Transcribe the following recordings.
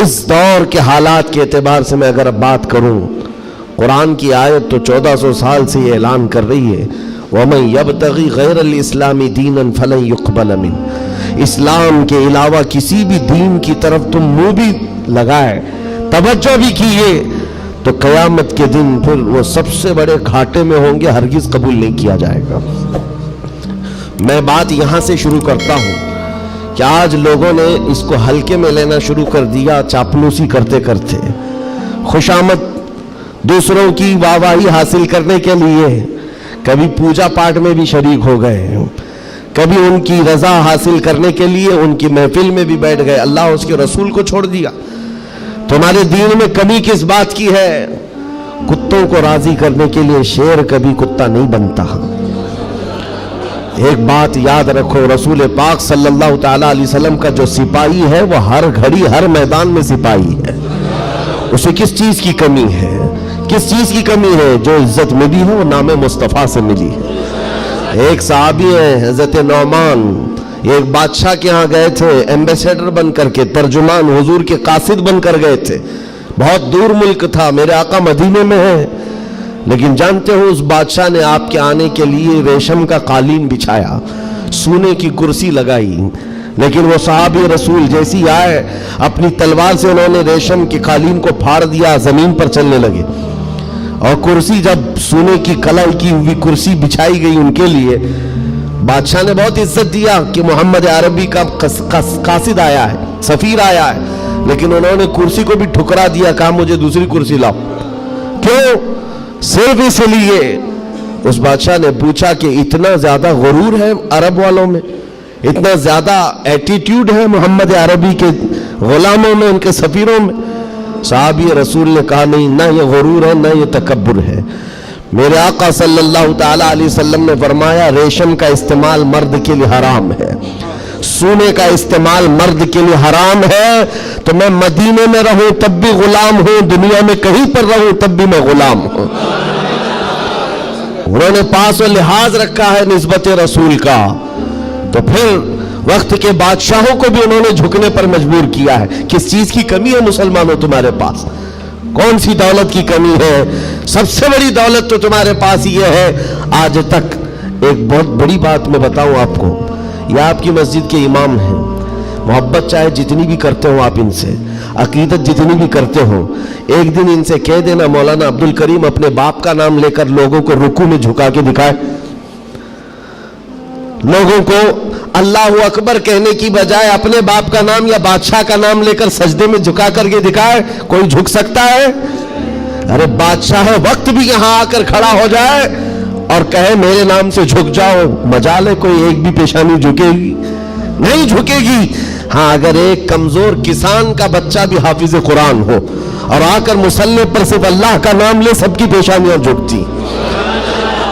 اس دور کے حالات کے اعتبار سے میں اگر اب بات کروں، قرآن کی آیت تو 1400 سال سے یہ اعلان کر رہی ہے وَمَن يَبْتَغِي غَيْرَ الْإِسْلَامِ دِينًا فَلَن يُقْبَلَ مِنْهُ، اسلام کے علاوہ کسی بھی دین کی طرف تم منہ بھی لگائے، توجہ بھی کیے، تو قیامت کے دن پھر وہ سب سے بڑے گھاٹے میں ہوں گے، ہرگز قبول نہیں کیا جائے گا۔ میں بات یہاں سے شروع کرتا ہوں کہ آج لوگوں نے اس کو ہلکے میں لینا شروع کر دیا، چاپلوسی کرتے کرتے، خوشامد دوسروں کی واہواہی حاصل کرنے کے لیے کبھی پوجا پاٹ میں بھی شریک ہو گئے، کبھی ان کی رضا حاصل کرنے کے لیے ان کی محفل میں بھی بیٹھ گئے، اللہ اس کے رسول کو چھوڑ دیا۔ تمہارے دین میں کمی کس بات کی ہے؟ کتوں کو راضی کرنے کے لیے شیر کبھی کتا نہیں بنتا۔ ایک بات یاد رکھو، رسول پاک صلی اللہ تعالی علیہ وسلم کا جو سپاہی ہے وہ ہر گھڑی ہر میدان میں سپاہی ہے، اسے کس چیز کی کمی ہے؟ کس چیز کی کمی ہے؟ جو عزت ملی ہے وہ نام مصطفیٰ سے ملی ہے۔ ایک صحابی ہیں حضرت نعمان، ایک بادشاہ کے ہاں گئے تھے ایمبیسیڈر بن کر کے، ترجمان حضور کے قاصد بن کر گئے تھے، بہت دور ملک تھا، میرے آقا مدینے میں ہیں، لیکن جانتے ہو اس بادشاہ نے آپ کے آنے کے لیے ریشم کا قالین بچھایا، سونے کی کرسی لگائی، لیکن وہ صحابی رسول جیسی آئے اپنی تلوار سے انہوں نے ریشم کے قالین کو پھاڑ دیا، زمین پر چلنے لگے، اور کرسی جب سونے کی کلائی کی ہوئی کرسی بچھائی گئی ان کے لیے، بادشاہ نے بہت عزت دیا کہ محمد عربی کا قاصد آیا ہے، سفیر آیا ہے، لیکن انہوں نے کرسی کو بھی ٹھکرا دیا، کہا مجھے دوسری کرسی لاؤ۔ کیوں؟ صرف اس لیے اس بادشاہ نے پوچھا کہ اتنا زیادہ غرور ہے عرب والوں میں، اتنا زیادہ ایٹیٹیوڈ ہے محمد عربی کے غلاموں میں، ان کے سفیروں میں؟ صحابی رسول نے کہا نہیں، نہ یہ غرور ہے نہ یہ تکبر ہے۔ میرے آقا صلی اللہ تعالی علیہ وسلم نے فرمایا ریشم کا استعمال مرد کے لیے حرام ہے، سونے کا استعمال مرد کے لیے حرام ہے، تو میں مدینے میں رہوں تب بھی غلام ہوں، دنیا میں کہیں پر رہوں تب بھی میں غلام ہوں۔ انہوں نے پاس و لحاظ رکھا ہے نسبت رسول کا، تو پھر وقت کے بادشاہوں کو بھی انہوں نے جھکنے پر مجبور کیا ہے۔ کس چیز کی کمی ہے مسلمانوں تمہارے پاس؟ کون سی دولت کی کمی ہے؟ سب سے بڑی دولت تو تمہارے پاس یہ ہے، آج تک ایک بہت بڑی بات میں بتاؤں آپ کو، یہ آپ کی مسجد کے امام ہیں، محبت چاہے جتنی بھی کرتے ہو آپ ان سے، عقیدت جتنی بھی کرتے ہو، ایک دن ان سے کہہ دینا مولانا عبد الکریم اپنے باپ کا نام لے کر لوگوں کو رکوع میں جھکا کے دکھائے، لوگوں کو اللہ اکبر کہنے کی بجائے اپنے باپ کا نام یا بادشاہ کا نام لے کر سجدے میں جھکا کر کے دکھائے، کوئی جھک سکتا ہے؟ ارے بادشاہ وقت بھی یہاں آ کر کھڑا ہو جائے اور کہے میرے نام سے جھک جاؤ، مجال ہے کوئی ایک بھی پیشانی جھکے گی؟ نہیں جھکے گی۔ ہاں اگر ایک کمزور کسان کا بچہ بھی حافظ قرآن ہو اور آ کر مصلی پر صرف اللہ کا نام لے، سب کی پیشانیاں جھکتی۔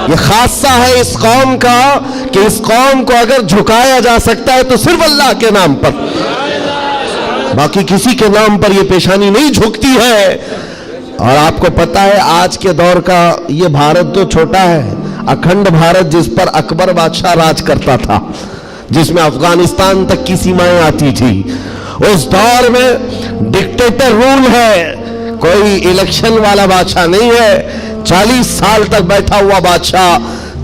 یہ خاصہ ہے اس قوم کا کہ اس قوم کو اگر جھکایا جا سکتا ہے تو صرف اللہ کے نام پر، باقی کسی کے نام پر یہ پیشانی نہیں جھکتی ہے۔ اور آپ کو پتہ ہے آج کے دور کا یہ بھارت تو چھوٹا ہے، اکھنڈ بھارت جس پر اکبر بادشاہ راج کرتا تھا، جس میں افغانستان تک کی سیمائیں آتی تھی، اس دور میں ڈکٹیٹر رول ہے، کوئی الیکشن والا بادشاہ نہیں ہے۔ 40 سال تک بیٹھا ہوا بادشاہ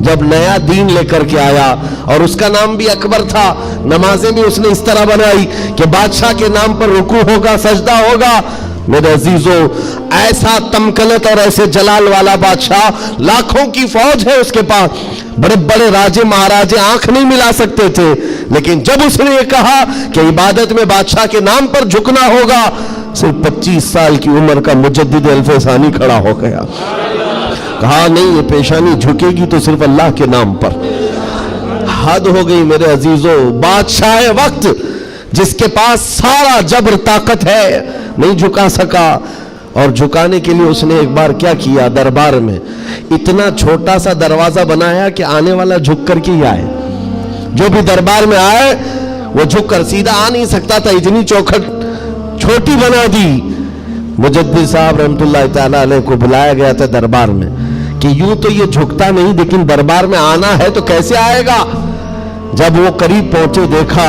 جب نیا دین لے کر کے آیا، اور اس کا نام بھی اکبر تھا، نمازیں بھی اس نے اس طرح بنائی کہ بادشاہ کے نام پر رکوع ہوگا، سجدہ ہوگا۔ میرے عزیزو، ایسا تمکنت اور ایسے جلال والا بادشاہ، لاکھوں کی فوج ہے اس کے پاس، بڑے بڑے راجے مہاراجے آنکھ نہیں ملا سکتے تھے، لیکن جب اس نے یہ کہا کہ عبادت میں بادشاہ کے نام پر جھکنا ہوگا، صرف 25 سال کی عمر کا مجدد الف ثانی کھڑا ہو گیا، کہا نہیں یہ پیشانی جھکے گی تو صرف اللہ کے نام پر۔ حد ہو گئی میرے عزیزو، بادشاہ وقت جس کے پاس سارا جبر طاقت ہے نہیں جھکا سکا، اور جھکانے کے لیے اس نے ایک بار کیا کیا، دربار میں اتنا چھوٹا سا دروازہ بنایا کہ آنے والا جھک کر کے ہی آئے، جو بھی دربار میں آئے وہ جھک کر، سیدھا آ نہیں سکتا تھا، اتنی چوکھٹ چھوٹی بنا دی۔ مجدد صاحب رحمت اللہ تعالیٰ علیہ کو بلایا گیا تھا دربار میں کہ یوں تو یہ جھکتا نہیں، لیکن دربار میں آنا ہے تو کیسے آئے گا؟ جب وہ قریب پہنچے دیکھا